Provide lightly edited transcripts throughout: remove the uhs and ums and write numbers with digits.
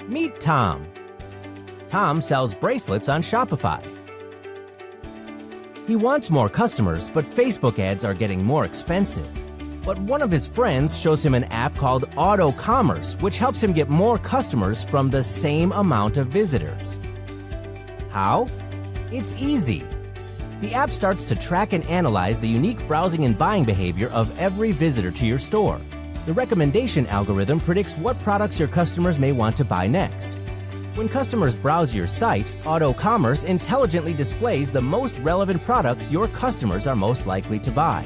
Meet Tom. Tom sells bracelets on Shopify. He wants more customers, but Facebook ads are getting more expensive. But one of his friends shows him an app called Auto Commerce, which helps him get more customers from the same amount of visitors. How? It's easy. The app starts to track and analyze the unique browsing and buying behavior of every visitor to your store. The recommendation algorithm predicts what products your customers may want to buy next. When customers browse your site, Auto Commerce intelligently displays the most relevant products your customers are most likely to buy.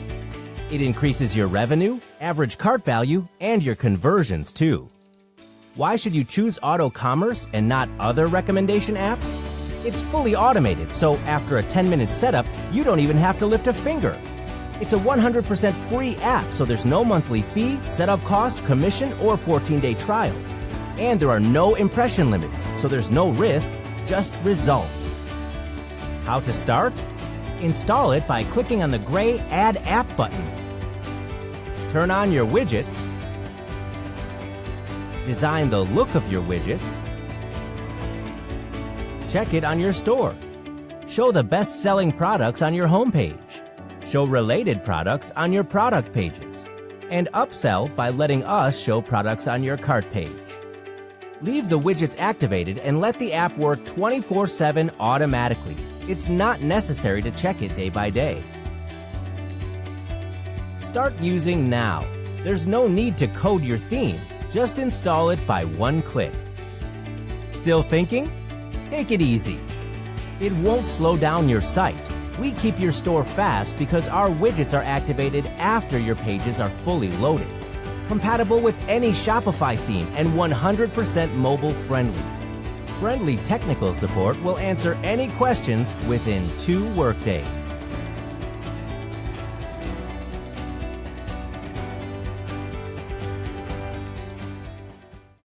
It increases your revenue, average cart value, and your conversions too. Why should you choose Auto Commerce and not other recommendation apps? It's fully automated, so after a 10-minute setup, you don't even have to lift a finger. It's a 100% free app, so there's no monthly fee, setup cost, commission, or 14-day trials. And there are no impression limits, so there's no risk, just results. How to start? Install it by clicking on the gray Add App button. Turn on your widgets. Design the look of your widgets. Check it on your store. Show the best-selling products on your homepage. Show related products on your product pages. And upsell by letting us show products on your cart page. Leave the widgets activated and let the app work 24/7 automatically. It's not necessary to check it day by day. Start using now. There's no need to code your theme. Just install it by one click. Still thinking? Take it easy. It won't slow down your site. We keep your store fast because our widgets are activated after your pages are fully loaded. Compatible with any Shopify theme and 100% mobile friendly. Friendly technical support will answer any questions within 2 workdays.